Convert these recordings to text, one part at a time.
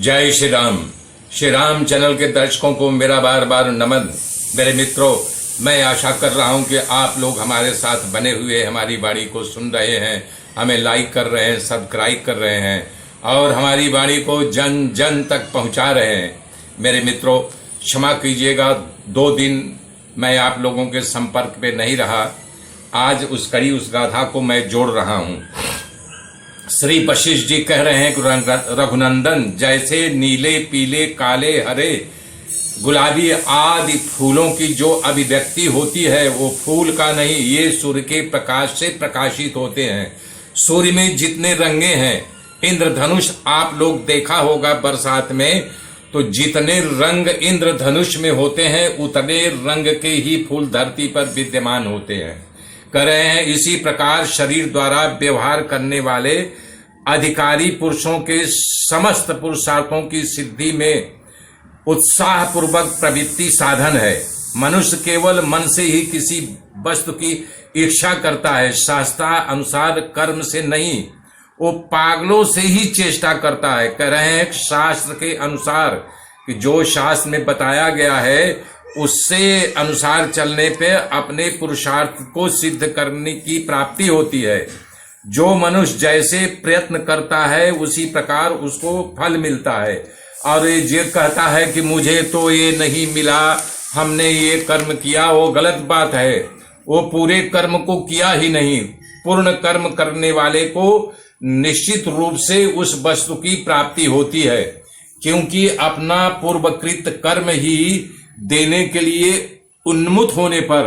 जय श्री राम। श्री राम चैनल के दर्शकों को मेरा बार बार नमन। मेरे मित्रों, मैं आशा कर रहा हूं कि आप लोग हमारे साथ बने हुए हमारी वाणी को सुन रहे हैं, हमें लाइक कर रहे हैं, सब्सक्राइब कर रहे हैं और हमारी वाणी को जन जन तक पहुंचा रहे हैं। मेरे मित्रों, क्षमा कीजिएगा, 2 दिन मैं आप लोगों के संपर्क पे नहीं रहा। आज उस गाथा को मैं जोड़ रहा हूं। श्री वशिष्ठ जी कह रहे हैं कि रघुनंदन, जैसे नीले पीले काले हरे गुलाबी आदि फूलों की जो अभिव्यक्ति होती है वो फूल का नहीं, ये सूर्य के प्रकाश से प्रकाशित होते हैं। सूर्य में जितने रंगे हैं, इंद्रधनुष आप लोग देखा होगा बरसात में, तो जितने रंग इंद्रधनुष में होते हैं उतने रंग के ही फूल धरती पर विद्यमान होते हैं। कह रहे हैं इसी प्रकार शरीर द्वारा व्यवहार करने वाले अधिकारी पुरुषों के समस्त पुरुषार्थों की सिद्धि में उत्साह पूर्वक प्रवृत्ति साधन है। मनुष्य केवल मन से ही किसी वस्तु की इच्छा करता है, शास्त्र अनुसार कर्म से नहीं, वो पागलों से ही चेष्टा करता है। कह रहे हैं शास्त्र के अनुसार कि जो शास्त्र में बताया गया है उससे अनुसार चलने पे अपने पुरुषार्थ को सिद्ध करने की प्राप्ति होती है। जो मनुष्य जैसे प्रयत्न करता है उसी प्रकार उसको फल मिलता है। और ये कहता है कि मुझे तो ये नहीं मिला, हमने ये कर्म किया, वो गलत बात है। वो पूरे कर्म को किया ही नहीं। पूर्ण कर्म करने वाले को निश्चित रूप से उस वस्तु की प्राप्ति होती है, क्योंकि अपना पूर्वकृत कर्म ही देने के लिए उन्मुख होने पर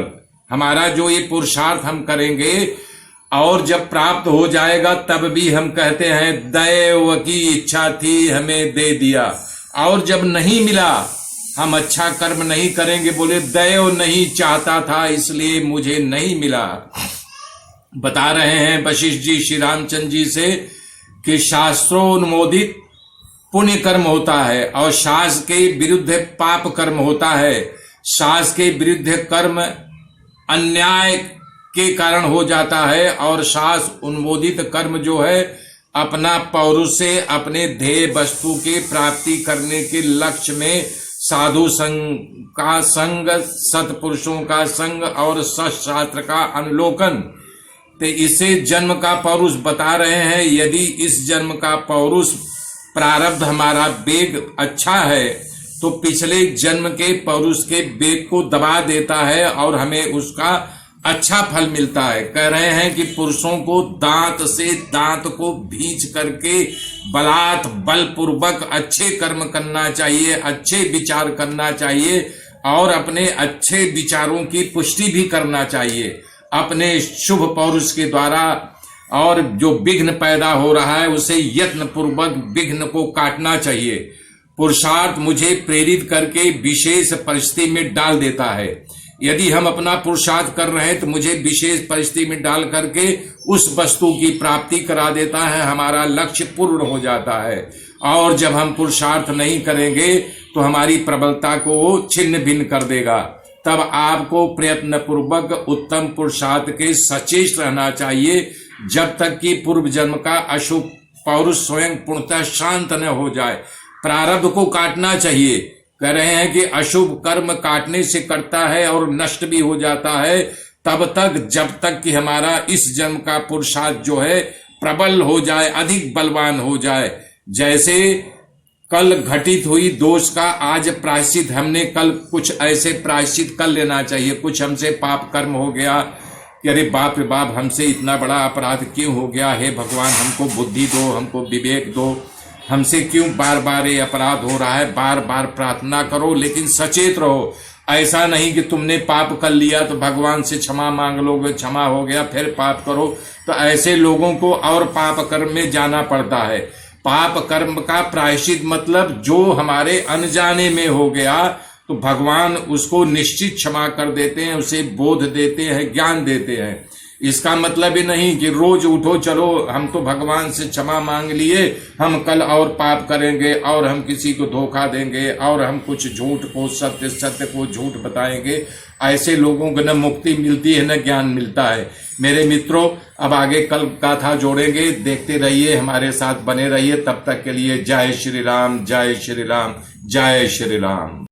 हमारा जो ये पुरुषार्थ हम करेंगे और जब प्राप्त हो जाएगा तब भी हम कहते हैं दैव की इच्छा थी हमें दे दिया। और जब नहीं मिला, हम अच्छा कर्म नहीं करेंगे, बोले दैव नहीं चाहता था इसलिए मुझे नहीं मिला। बता रहे हैं वशिष्ठ जी श्री रामचंद्र जी से कि शास्त्रोन्मोदित पुण्य कर्म होता है और शास्त्र के विरुद्ध पाप कर्म होता है। शास्त्र के विरुद्ध कर्म अन्याय के कारण हो जाता है और शास्त्र उन्मोदित कर्म जो है अपना पौरुष से अपने ध्येय वस्तु के प्राप्ति करने के लक्ष्य में साधु संग का संग, सत्पुरुषों का संग और सत्शास्त्र का अनुलोकन, तो इसे जन्म का पौरुष बता रहे हैं। यदि इस जन्म का पौरुष प्रारब्ध हमारा वेग अच्छा है तो पिछले जन्म के पौरुष के वेग को दबा देता है और हमें उसका अच्छा फल मिलता है। कह रहे हैं कि पुरुषों को दांत से दांत को भींच करके बलपूर्वक अच्छे कर्म करना चाहिए, अच्छे विचार करना चाहिए और अपने अच्छे विचारों की पुष्टि भी करना चाहिए अपने शुभ पौरुष के द्वारा। और जो विघ्न पैदा हो रहा है उसे यत्न पूर्वक विघ्न को काटना चाहिए। पुरुषार्थ मुझे प्रेरित करके विशेष परिस्थिति में डाल देता है। यदि हम अपना पुरुषार्थ कर रहे हैं तो मुझे विशेष परिस्थिति में डाल करके उस वस्तु की प्राप्ति करा देता है, हमारा लक्ष्य पूर्ण हो जाता है। और जब हम पुरुषार्थ नहीं करेंगे तो हमारी प्रबलता को वो छिन्न भिन्न कर देगा। तब आपको प्रयत्न पूर्वक उत्तम पुरुषार्थ के सचेत रहना चाहिए जब तक कि पूर्व जन्म का अशुभ पौरुष स्वयं पूर्णतः शांत न हो जाए। प्रारब्ध को काटना चाहिए। कह रहे हैं कि अशुभ कर्म काटने से कटता है और नष्ट भी हो जाता है तब तक जब तक कि हमारा इस जन्म का पुरुषार्थ जो है प्रबल हो जाए, अधिक बलवान हो जाए। जैसे कल घटित हुई दोष का आज प्रायश्चित, हमने कल कुछ ऐसे प्रायश्चित कर लेना चाहिए। कुछ हमसे पाप कर्म हो गया कि अरे बाप रे बाप, हमसे इतना बड़ा अपराध क्यों हो गया, हे भगवान हमको बुद्धि दो, हमको विवेक दो, हमसे क्यों बार बार ये अपराध हो रहा है। बार बार प्रार्थना करो लेकिन सचेत रहो। ऐसा नहीं कि तुमने पाप कर लिया तो भगवान से क्षमा मांग लोगे, क्षमा हो गया फिर पाप करो, तो ऐसे लोगों को और पाप कर्म में जाना पड़ता है। पाप कर्म का प्रायश्चित मतलब जो हमारे अनजाने में हो गया तो भगवान उसको निश्चित क्षमा कर देते हैं, उसे बोध देते हैं, ज्ञान देते हैं। इसका मतलब ही नहीं कि रोज उठो चलो हम तो भगवान से क्षमा मांग लिए, हम कल और पाप करेंगे और हम किसी को धोखा देंगे और हम कुछ झूठ को सत्य, सत्य को झूठ बताएंगे। ऐसे लोगों को न मुक्ति मिलती है न ज्ञान मिलता है। मेरे मित्रों, अब आगे कल गाथा जोड़ेंगे, देखते रहिए, हमारे साथ बने रहिए। तब तक के लिए जय श्री राम, जय श्री राम, जय श्री राम।